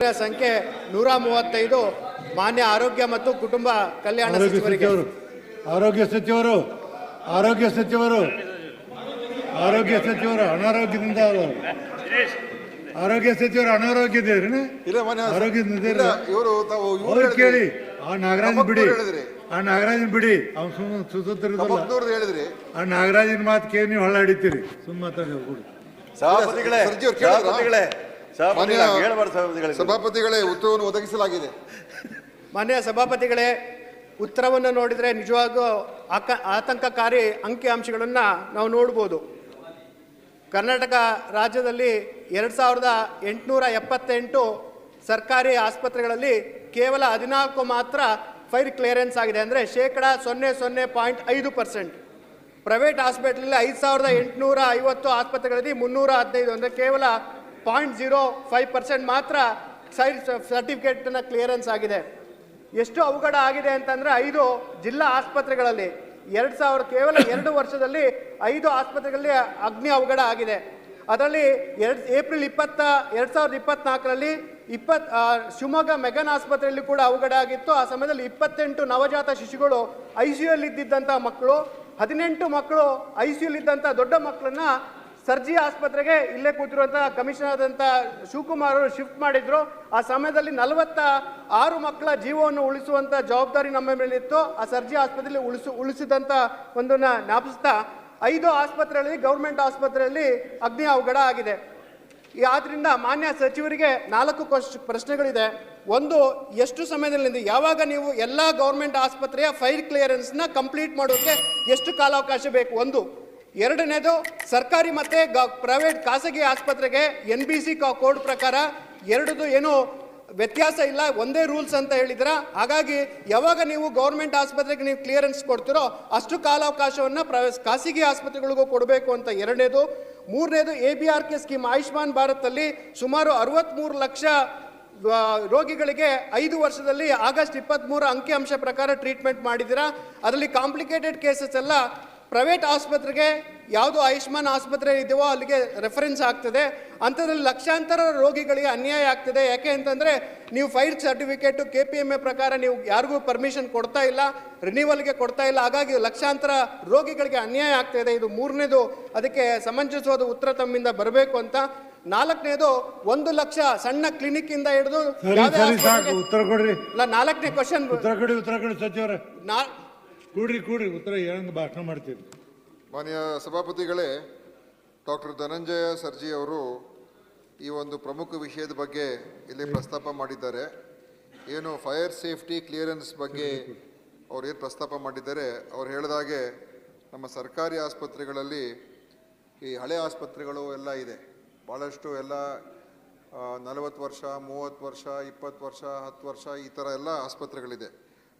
ಸಂಖ್ಯೆ 135 ಮಾನ್ಯ ಆರೋಗ್ಯ ಮತ್ತು ಕುಟುಂಬ ಕಲ್ಯಾಣ ಸಚಿವರಿಗೆ. ಆರೋಗ್ಯ ಸಚಿವರು ಅನಾರೋಗ್ಯದಿಂದ ಕೇಳಿ ಆ ನಾಗರಾಜನ್ ಬಿಡಿ ಅವ್ನು ಸುತ್ತೂರು ಹೇಳಿದ್ರಿ. ಆ ನಾಗರಾಜನ್ ಮಾತು ಕೇಳಿ ನೀವು ಹಳ್ಳ ಹಿಡಿತೀರಿ. ಸಭಾಪತಿಗಳೇ ಉತ್ತರವನ್ನು ಒದಗಿಸಲಾಗಿದೆ. ಮಾನ್ಯ ಸಭಾಪತಿಗಳೇ, ಉತ್ತರವನ್ನು ನೋಡಿದರೆ ನಿಜವಾಗೂ ಆತಂಕಕಾರಿ ಅಂಕಿಅಂಶಗಳನ್ನು ನಾವು ನೋಡ್ಬೋದು. ಕರ್ನಾಟಕ ರಾಜ್ಯದಲ್ಲಿ 2878 ಸರ್ಕಾರಿ ಆಸ್ಪತ್ರೆಗಳಲ್ಲಿ ಕೇವಲ 14 ಮಾತ್ರ ಫೈರ್ ಕ್ಲಿಯರೆನ್ಸ್ ಆಗಿದೆ, ಅಂದರೆ 0.5%. ಪ್ರೈವೇಟ್ ಹಾಸ್ಪಿಟಲಲ್ಲಿ 5850 ಆಸ್ಪತ್ರೆಗಳಲ್ಲಿ 315, ಅಂದರೆ ಕೇವಲ 0.05% ಮಾತ್ರ ಸರ್ಟಿಫಿಕೇಟ್ನ ಕ್ಲಿಯರೆನ್ಸ್ ಆಗಿದೆ. ಎಷ್ಟು ಅವಘಡ ಆಗಿದೆ ಅಂತಂದರೆ 5 ಜಿಲ್ಲಾ ಆಸ್ಪತ್ರೆಗಳಲ್ಲಿ ಕೇವಲ 2 ವರ್ಷದಲ್ಲಿ 5 ಆಸ್ಪತ್ರೆಗಳಲ್ಲಿ ಅಗ್ನಿ ಅವಘಡ ಆಗಿದೆ. ಅದರಲ್ಲಿ ಏಪ್ರಿಲ್ 20, 2024ರಲ್ಲಿ ಶಿವಮೊಗ್ಗ ಮೆಗನ್ ಆಸ್ಪತ್ರೆಯಲ್ಲಿ ಕೂಡ ಅವಘಡ ಆಗಿತ್ತು. ಆ ಸಮಯದಲ್ಲಿ 28 ನವಜಾತ ಶಿಶುಗಳು ICUಯಲ್ಲಿ ಇದ್ದಿದ್ದಂಥ ಮಕ್ಕಳು, 18 ಮಕ್ಕಳು ICUಯಲ್ಲಿ ಇದ್ದಂಥ ದೊಡ್ಡ ಮಕ್ಕಳನ್ನ ಸರ್ಜಿ ಆಸ್ಪತ್ರೆಗೆ ಇಲ್ಲೇ ಕೂತಿರುವಂಥ ಕಮಿಷನರ್ ಆದಂಥ ಶಿವಕುಮಾರ್ ಅವರು ಶಿಫ್ಟ್ ಮಾಡಿದ್ರು. ಆ ಸಮಯದಲ್ಲಿ 46 ಮಕ್ಕಳ ಜೀವವನ್ನು ಉಳಿಸುವಂಥ ಜವಾಬ್ದಾರಿ ನಮ್ಮ ಮೇಲಿತ್ತು. ಆ ಸರ್ಜಿ ಆಸ್ಪತ್ರೆಯಲ್ಲಿ ಉಳಿಸಿದಂಥ ಒಂದನ್ನ ಜ್ಞಾಪಿಸ್ತಾ 5 ಆಸ್ಪತ್ರೆಗಳಲ್ಲಿ, ಗೌರ್ಮೆಂಟ್ ಆಸ್ಪತ್ರೆಯಲ್ಲಿ ಅಗ್ನಿ ಅವಘಡ ಆಗಿದೆ. ಆದ್ದರಿಂದ ಮಾನ್ಯ ಸಚಿವರಿಗೆ 4 ಪ್ರಶ್ನೆಗಳಿದೆ. ಒಂದು, ಎಷ್ಟು ಸಮಯದಲ್ಲಿ, ಯಾವಾಗ ನೀವು ಎಲ್ಲ ಗೌರ್ಮೆಂಟ್ ಆಸ್ಪತ್ರೆಯ ಫೈರ್ ಕ್ಲಿಯರೆನ್ಸ್ನ ಕಂಪ್ಲೀಟ್ ಮಾಡೋಕ್ಕೆ ಎಷ್ಟು ಕಾಲಾವಕಾಶ ಬೇಕು? ಒಂದು. ಎರಡನೇದು, ಸರ್ಕಾರಿ ಮತ್ತು ಪ್ರೈವೇಟ್ ಖಾಸಗಿ ಆಸ್ಪತ್ರೆಗೆ NBC ಕೋಡ್ ಪ್ರಕಾರ ಎರಡದು ಏನು ವ್ಯತ್ಯಾಸ ಇಲ್ಲ, ಒಂದೇ ರೂಲ್ಸ್ ಅಂತ ಹೇಳಿದ್ರ. ಹಾಗಾಗಿ ಯಾವಾಗ ನೀವು ಗೌರ್ಮೆಂಟ್ ಆಸ್ಪತ್ರೆಗೆ ನೀವು ಕ್ಲಿಯರೆನ್ಸ್ ಕೊಡ್ತಿರೋ ಅಷ್ಟು ಕಾಲಾವಕಾಶವನ್ನು ಖಾಸಗಿ ಆಸ್ಪತ್ರೆಗಳಿಗೂ ಕೊಡಬೇಕು ಅಂತ ಎರಡನೇದು. ಮೂರನೇದು, ABRK ಸ್ಕೀಮ್, ಆಯುಷ್ಮಾನ್ ಭಾರತಲ್ಲಿ ಸುಮಾರು 63 ಲಕ್ಷ ರೋಗಿಗಳಿಗೆ 5 ವರ್ಷದಲ್ಲಿ ಆಗಸ್ಟ್ 23 ಅಂಕಿಅಂಶ ಪ್ರಕಾರ ಟ್ರೀಟ್ಮೆಂಟ್ ಮಾಡಿದ್ದೀರಾ. ಅದರಲ್ಲಿ ಕಾಂಪ್ಲಿಕೇಟೆಡ್ ಕೇಸಸ್ ಎಲ್ಲ ಪ್ರೈವೇಟ್ ಆಸ್ಪತ್ರೆಗೆ ಯಾವುದು ಆಯುಷ್ಮಾನ್ ಆಸ್ಪತ್ರೆ ಇದೆಯೋ ಅಲ್ಲಿಗೆ ರೆಫರೆನ್ಸ್ ಆಗ್ತದೆ. ಅಂಥದ್ರಲ್ಲಿ ಲಕ್ಷಾಂತರ ರೋಗಿಗಳಿಗೆ ಅನ್ಯಾಯ ಆಗ್ತದೆ. ಯಾಕೆ ಅಂತಂದರೆ ನೀವು ಫೈರ್ ಸರ್ಟಿಫಿಕೇಟು KPMA ಪ್ರಕಾರ ನೀವು ಯಾರಿಗೂ ಪರ್ಮಿಷನ್ ಕೊಡ್ತಾ ಇಲ್ಲ, ರಿನ್ಯೂವಲ್ಗೆ ಕೊಡ್ತಾ ಇಲ್ಲ. ಹಾಗಾಗಿ ಲಕ್ಷಾಂತರ ರೋಗಿಗಳಿಗೆ ಅನ್ಯಾಯ ಆಗ್ತಾಯಿದೆ. ಇದು ಮೂರನೇದು. ಅದಕ್ಕೆ ಸಮಂಜಸವಾದ ಉತ್ತರ ತಮ್ಮಿಂದ ಬರಬೇಕು ಅಂತ. ನಾಲ್ಕನೇದು, 1 ಲಕ್ಷ ಸಣ್ಣ ಕ್ಲಿನಿಕ್ ಇಂದ ಹಿಡಿದು ಉತ್ತರ ಕೊಡ್ರಿ. 4ನೇ ಕ್ವಶನ್ ಉತ್ತರ ಕೊಡಿ ಸಚಿವರೇ. ಕೂಡ್ರಿ ಉತ್ತರ ಹೇಳಂಗೆ ಭಾಷಣ ಮಾಡ್ತೀರಿ. ಮಾನ್ಯ ಸಭಾಪತಿಗಳೇ, ಡಾಕ್ಟರ್ ಧನಂಜಯ ಸರ್ಜಿ ಅವರು ಈ ಒಂದು ಪ್ರಮುಖ ವಿಷಯದ ಬಗ್ಗೆ ಇಲ್ಲಿ ಪ್ರಸ್ತಾಪ ಮಾಡಿದ್ದಾರೆ. ಏನು ಫೈರ್ ಸೇಫ್ಟಿ ಕ್ಲಿಯರೆನ್ಸ್ ಬಗ್ಗೆ ಅವ್ರು ಏನು ಪ್ರಸ್ತಾಪ ಮಾಡಿದ್ದಾರೆ, ಅವ್ರು ಹೇಳಿದಾಗೆ ನಮ್ಮ ಸರ್ಕಾರಿ ಆಸ್ಪತ್ರೆಗಳಲ್ಲಿ ಈ ಹಳೆ ಆಸ್ಪತ್ರೆಗಳು ಎಲ್ಲ ಇದೆ, ಭಾಳಷ್ಟು ಎಲ್ಲ 40 ವರ್ಷ, 30 ವರ್ಷ, 20 ವರ್ಷ, 10 ವರ್ಷ ಈ ಥರ ಎಲ್ಲ ಆಸ್ಪತ್ರೆಗಳಿದೆ.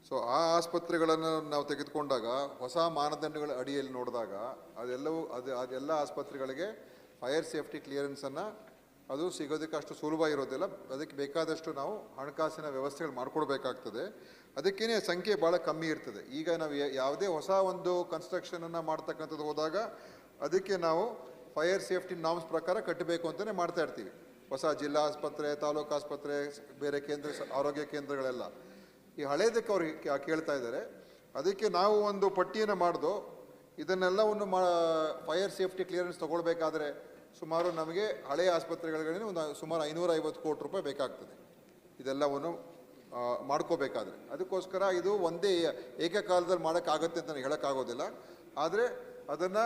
ಸೊ ಆ ಆಸ್ಪತ್ರೆಗಳನ್ನು ನಾವು ತೆಗೆದುಕೊಂಡಾಗ ಹೊಸ ಮಾನದಂಡಗಳ ಅಡಿಯಲ್ಲಿ ನೋಡಿದಾಗ ಅದೆಲ್ಲ ಆಸ್ಪತ್ರೆಗಳಿಗೆ ಫೈರ್ ಸೇಫ್ಟಿ ಕ್ಲಿಯರೆನ್ಸನ್ನು ಅದು ಸಿಗೋದಕ್ಕೆ ಅಷ್ಟು ಸುಲಭ ಇರೋದಿಲ್ಲ. ಅದಕ್ಕೆ ಬೇಕಾದಷ್ಟು ನಾವು ಹಣಕಾಸಿನ ವ್ಯವಸ್ಥೆಗಳು ಮಾಡಿಕೊಡ್ಬೇಕಾಗ್ತದೆ. ಅದಕ್ಕೇ ಸಂಖ್ಯೆ ಭಾಳ ಕಮ್ಮಿ ಇರ್ತದೆ. ಈಗ ನಾವು ಯಾವುದೇ ಹೊಸ ಒಂದು ಕನ್ಸ್ಟ್ರಕ್ಷನನ್ನು ಮಾಡ್ತಕ್ಕಂಥದ್ದು ಹೋದಾಗ ಅದಕ್ಕೆ ನಾವು ಫೈರ್ ಸೇಫ್ಟಿ ನಾರ್ಮ್ಸ್ ಪ್ರಕಾರ ಕಟ್ಟಬೇಕು ಅಂತಲೇ ಮಾಡ್ತಾ ಇರ್ತೀವಿ. ಹೊಸ ಜಿಲ್ಲಾ ಆಸ್ಪತ್ರೆ, ತಾಲೂಕು ಆಸ್ಪತ್ರೆ, ಬೇರೆ ಆರೋಗ್ಯ ಕೇಂದ್ರಗಳೆಲ್ಲ ಈ ಹಳೇದಕ್ಕೆ ಅವ್ರು ಕೇಳ್ತಾ ಇದ್ದಾರೆ. ಅದಕ್ಕೆ ನಾವು ಒಂದು ಪಟ್ಟಿಯನ್ನು ಮಾಡಿದು ಇದನ್ನೆಲ್ಲವನ್ನು ಫೈರ್ ಸೇಫ್ಟಿ ಕ್ಲಿಯರೆನ್ಸ್ ತೊಗೊಳ್ಬೇಕಾದ್ರೆ ಸುಮಾರು ನಮಗೆ ಹಳೆಯ ಆಸ್ಪತ್ರೆಗಳಿಗೆ ಒಂದು ಸುಮಾರು 550 ಕೋಟಿ ರೂಪಾಯಿ ಬೇಕಾಗ್ತದೆ ಇದೆಲ್ಲವನ್ನು ಮಾಡ್ಕೋಬೇಕಾದ್ರೆ. ಅದಕ್ಕೋಸ್ಕರ ಇದು ಒಂದೇ ಏಕಕಾಲದಲ್ಲಿ ಮಾಡೋಕ್ಕಾಗತ್ತೆ ಅಂತ ಹೇಳೋಕ್ಕಾಗೋದಿಲ್ಲ. ಆದರೆ ಅದನ್ನು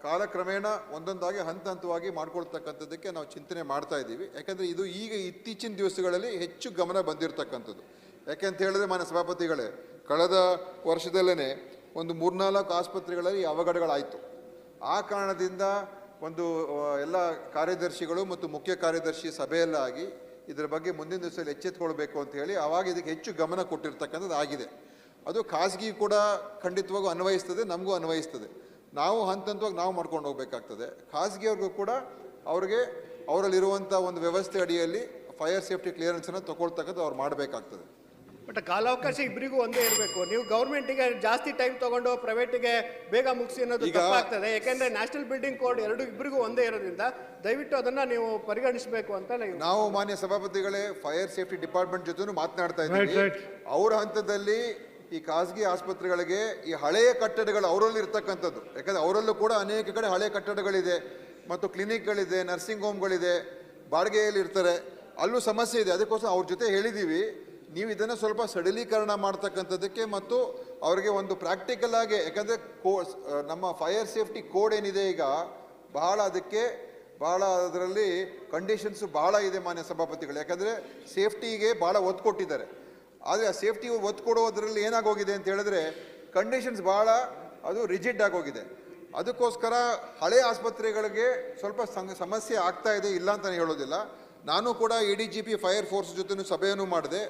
ಕಾಲಕ್ರಮೇಣ ಒಂದೊಂದಾಗಿ ಹಂತವಾಗಿ ಮಾಡ್ಕೊಳ್ತಕ್ಕಂಥದ್ದಕ್ಕೆ ನಾವು ಚಿಂತನೆ ಮಾಡ್ತಾ ಇದ್ದೀವಿ. ಯಾಕೆಂದರೆ ಇದು ಈಗ ಇತ್ತೀಚಿನ ದಿವಸಗಳಲ್ಲಿ ಹೆಚ್ಚು ಗಮನ ಬಂದಿರತಕ್ಕಂಥದ್ದು. ಯಾಕೆಂತ ಹೇಳಿದ್ರೆ ಮಾನ್ಯ ಸಭಾಪತಿಗಳೇ, ಕಳೆದ ವರ್ಷದಲ್ಲೇ ಒಂದು 3-4 ಆಸ್ಪತ್ರೆಗಳಲ್ಲಿ ಅವಘಡಗಳಾಯಿತು. ಆ ಕಾರಣದಿಂದ ಒಂದು ಎಲ್ಲ ಕಾರ್ಯದರ್ಶಿಗಳು ಮತ್ತು ಮುಖ್ಯ ಕಾರ್ಯದರ್ಶಿ ಸಭೆಯೆಲ್ಲ ಆಗಿ ಇದರ ಬಗ್ಗೆ ಮುಂದಿನ ದಿವಸದಲ್ಲಿ ಎಚ್ಚೆತ್ತುಕೊಳ್ಬೇಕು ಅಂತ ಹೇಳಿ ಆವಾಗ ಇದಕ್ಕೆ ಹೆಚ್ಚು ಗಮನ ಕೊಟ್ಟಿರ್ತಕ್ಕಂಥದ್ದು ಆಗಿದೆ. ಅದು ಖಾಸಗಿ ಕೂಡ ಖಂಡಿತವಾಗೂ ಅನ್ವಯಿಸ್ತದೆ, ನಮಗೂ ಅನ್ವಯಿಸ್ತದೆ. ನಾವು ಹಂತವಾಗಿ ನಾವು ಮಾಡ್ಕೊಂಡು ಹೋಗಬೇಕಾಗ್ತದೆ. ಖಾಸಗಿಯವ್ರಿಗೂ ಕೂಡ ಅವರಲ್ಲಿರುವಂಥ ಒಂದು ವ್ಯವಸ್ಥೆ ಅಡಿಯಲ್ಲಿ ಫೈರ್ ಸೇಫ್ಟಿ ಕ್ಲಿಯರೆನ್ಸನ್ನು ತೊಗೊಳ್ತಕ್ಕಂಥ ಅವ್ರು ಮಾಡಬೇಕಾಗ್ತದೆ. ಬಟ್ ಕಾಲಾವಕಾಶ ಇಬ್ಬರಿಗೂ ಒಂದೇ ಇರಬೇಕು. ನೀವು ಗೌರ್ಮೆಂಟಿಗೆ ಜಾಸ್ತಿ ಟೈಮ್ ತಗೊಂಡು ಪ್ರೈವೇಟಿಗೆ ಬೇಗ ಮುಗಿಸಿ ಅನ್ನೋದು ತಪ್ಪಾಗ್ತದೆ. ಯಾಕೆಂದ್ರೆ ನ್ಯಾಷನಲ್ ಬಿಲ್ಡಿಂಗ್ ಕೋಡ್ ಇಬ್ಬರಿಗೂ ಒಂದೇ ಇರೋದ್ರಿಂದ ದಯವಿಟ್ಟು ಅದನ್ನ ನೀವು ಪರಿಗಣಿಸಬೇಕು ಅಂತ ನಾವು ಮಾನ್ಯ ಸಭಾಪತಿಗಳೇ ಫೈರ್ ಸೇಫ್ಟಿ ಡಿಪಾರ್ಟ್ಮೆಂಟ್ ಜೊತೆ ಮಾತನಾಡ್ತಾ ಇದ್ದೀವಿ. ಅವರ ಹಂತದಲ್ಲಿ ಈ ಖಾಸಗಿ ಆಸ್ಪತ್ರೆಗಳಿಗೆ ಈ ಹಳೆಯ ಕಟ್ಟಡಗಳು ಅವರಲ್ಲಿ ಇರ್ತಕ್ಕಂಥದ್ದು, ಯಾಕಂದ್ರೆ ಅವರಲ್ಲೂ ಕೂಡ ಅನೇಕ ಕಡೆ ಹಳೆಯ ಕಟ್ಟಡಗಳಿದೆ ಮತ್ತು ಕ್ಲಿನಿಕ್ಗಳಿದೆ, ನರ್ಸಿಂಗ್ ಹೋಮ್ಗಳಿದೆ, ಬಾಡಿಗೆಯಲ್ಲಿ ಇರ್ತಾರೆ, ಅಲ್ಲೂ ಸಮಸ್ಯೆ ಇದೆ. ಅದಕ್ಕೋಸ್ಕರ ಅವ್ರ ಜೊತೆ ಹೇಳಿದ್ದೀವಿ, ನೀವು ಇದನ್ನು ಸ್ವಲ್ಪ ಸಡಿಲೀಕರಣ ಮಾಡ್ತಕ್ಕಂಥದ್ದಕ್ಕೆ ಮತ್ತು ಅವರಿಗೆ ಒಂದು ಪ್ರಾಕ್ಟಿಕಲ್ ಆಗಿ, ಯಾಕಂದರೆ ನಮ್ಮ ಫೈರ್ ಸೇಫ್ಟಿ ಕೋಡ್ ಏನಿದೆ ಈಗ ಬಹಳ ಅದರಲ್ಲಿ ಕಂಡೀಷನ್ಸು ಬಹಳ ಇದೆ ಮಾನ್ಯ ಸಭಾಪತಿಗಳು. ಯಾಕಂದರೆ ಸೇಫ್ಟಿಗೆ ಭಾಳ ಒತ್ತು ಕೊಟ್ಟಿದ್ದಾರೆ. ಆದರೆ ಆ ಸೇಫ್ಟಿ ಒತ್ತು ಕೊಡೋದ್ರಲ್ಲಿ ಏನಾಗೋಗಿದೆ ಅಂತ ಹೇಳಿದ್ರೆ ಕಂಡೀಷನ್ಸ್ ಭಾಳ ಅದು ರಿಜಿಡ್ ಆಗೋಗಿದೆ. ಅದಕ್ಕೋಸ್ಕರ ಹಳೆ ಆಸ್ಪತ್ರೆಗಳಿಗೆ ಸ್ವಲ್ಪ ಸಮಸ್ಯೆ ಆಗ್ತಾ ಇದೆ, ಇಲ್ಲ ಅಂತ ಹೇಳೋದಿಲ್ಲ. ನಾನು ಕೂಡ ADGP ಫೈರ್ ಫೋರ್ಸ್ ಜೊತೆ ಸಭೆಯನ್ನು ಮಾಡಿದೆ.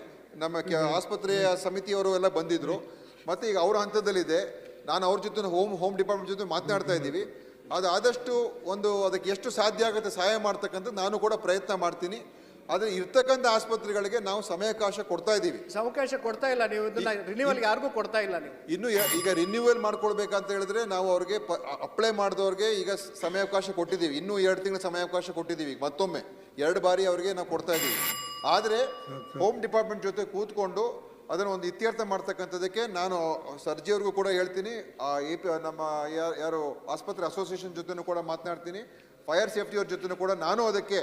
ನಮ್ಮ ಆಸ್ಪತ್ರೆಯ ಸಮಿತಿಯವರು ಎಲ್ಲ ಬಂದಿದ್ದರು. ಮತ್ತು ಈಗ ಅವರ ಹಂತದಲ್ಲಿದೆ. ನಾನು ಅವ್ರ ಜೊತೆ ಹೋಮ್ ಡಿಪಾರ್ಟ್ಮೆಂಟ್ ಜೊತೆ ಮಾತನಾಡ್ತಾ ಇದ್ದೀವಿ. ಅದು ಆದಷ್ಟು ಅದಕ್ಕೆ ಎಷ್ಟು ಸಾಧ್ಯ ಆಗುತ್ತೆ ಸಹಾಯ ಮಾಡ್ತಕ್ಕಂಥದ್ದು ನಾನು ಕೂಡ ಪ್ರಯತ್ನ ಮಾಡ್ತೀನಿ. ಆದರೆ ಇರ್ತಕ್ಕಂಥ ಆಸ್ಪತ್ರೆಗಳಿಗೆ ನಾವು ಸಮಯಾವಕಾಶ ಕೊಡ್ತಾ ಇದ್ದೀವಿ. ಅವಕಾಶ ಕೊಡ್ತಾ ಇಲ್ಲ, ನೀವು ಇದನ್ನ ರಿನ್ಯೂವಲ್ ಯಾರಿಗೂ ಕೊಡ್ತಾ ಇಲ್ಲ. ನೀವು ಇನ್ನು ಈಗ ರಿನ್ಯೂವಲ್ ಮಾಡ್ಕೊಳ್ಬೇಕಂತ ಹೇಳಿದ್ರೆ ನಾವು ಅವ್ರಿಗೆ ಅಪ್ಲೈ ಮಾಡಿದವ್ರಿಗೆ ಈಗ ಸಮಯಾವಕಾಶ ಕೊಟ್ಟಿದ್ದೀವಿ. ಇನ್ನೂ 2 ತಿಂಗಳ ಸಮಯಾವಕಾಶ ಕೊಟ್ಟಿದ್ದೀವಿ. ಮತ್ತೊಮ್ಮೆ 2 ಬಾರಿ ಅವರಿಗೆ ನಾವು ಕೊಡ್ತಾ ಇದ್ದೀವಿ. ಆದರೆ ಹೋಮ್ ಡಿಪಾರ್ಟ್ಮೆಂಟ್ ಜೊತೆ ಕೂತ್ಕೊಂಡು ಅದನ್ನು ಒಂದು ಇತ್ಯರ್ಥ ಮಾಡ್ತಕ್ಕಂಥದ್ದಕ್ಕೆ ನಾನು ಸರ್ಜಿಯವ್ರಿಗೂ ಕೂಡ ಹೇಳ್ತೀನಿ, ನಮ್ಮ ಯಾರು ಆಸ್ಪತ್ರೆ ಅಸೋಸಿಯೇಷನ್ ಜೊತೆನೂ ಕೂಡ ಮಾತನಾಡ್ತೀನಿ, ಫೈರ್ ಸೇಫ್ಟಿಯವ್ರ ಜೊತೆನೂ ಕೂಡ ನಾನು ಅದಕ್ಕೆ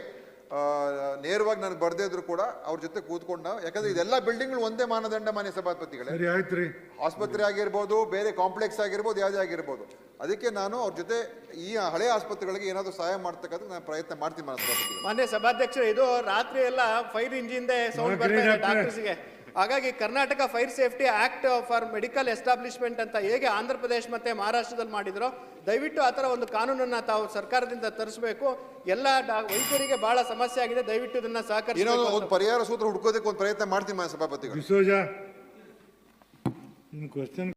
ನೇರವಾಗಿ ನನಗೆ ಬರ್ದೇ ಇದ್ರು ಕೂಡ ಅವ್ರ ಜೊತೆ ಕೂತ್ಕೊಂಡು, ಯಾಕಂದ್ರೆ ಇದೆಲ್ಲ ಬಿಲ್ಡಿಂಗ್ಗಳು ಒಂದೇ ಮಾನದಂಡ ಮಾನ್ಯ ಸಭಾಪತಿಗಳೇ, ಆಸ್ಪತ್ರೆ ಆಗಿರ್ಬೋದು, ಬೇರೆ ಕಾಂಪ್ಲೆಕ್ಸ್ ಆಗಿರ್ಬೋದು, ಯಾವುದೇ ಆಗಿರ್ಬೋದು. ಅದಕ್ಕೆ ನಾನು ಅವ್ರ ಜೊತೆ ಈ ಹಳೆ ಆಸ್ಪತ್ರೆಗಳಿಗೆ ಏನಾದರೂ ಸಹಾಯ ಮಾಡ್ತಕ್ಕಂಥ ನಾನು ಪ್ರಯತ್ನ ಮಾಡ್ತೀನಿ ಮಾನ್ಯ ಸಭಾಪತಿಗಳು. ಮಾನ್ಯ ಸಭಾಧ್ಯಕ್ಷರು, ಇದು ರಾತ್ರಿ ಎಲ್ಲ ಫೈರ್ ಇಂಜಿನ್ ಸೌಂಡ್ ಬರ್ತಾ ಇದೆ ಡಾಕ್ಟರ್ಸ್ಗೆ. ಹಾಗಾಗಿ Karnataka fire safety act for medical establishment ಅಂತ ಹೇಗೆ ಆಂಧ್ರ ಪ್ರದೇಶ ಮತ್ತೆ ಮಹಾರಾಷ್ಟ್ರದಲ್ಲಿ ಮಾಡಿದ್ರು, ದಯವಿಟ್ಟು ಆ ಥರ ಒಂದು ಕಾನೂನನ್ನು ತಾವು ಸರ್ಕಾರದಿಂದ ತರಿಸಬೇಕು. ಎಲ್ಲ ವೈದ್ಯರಿಗೆ ಬಹಳ ಸಮಸ್ಯೆ ಆಗಿದೆ, ದಯವಿಟ್ಟು ಇದನ್ನ ಸಹಕರಿಸಬೇಕು. ಒಂದು ಪರಿಹಾರ ಸೂತ್ರ ಹುಡ್ಕೋದಕ್ಕೆ ಒಂದು ಪ್ರಯತ್ನ ಮಾಡ್ತೀನಿ ಮಾನ್ಯ ಸಭಾಪತಿಗಳು.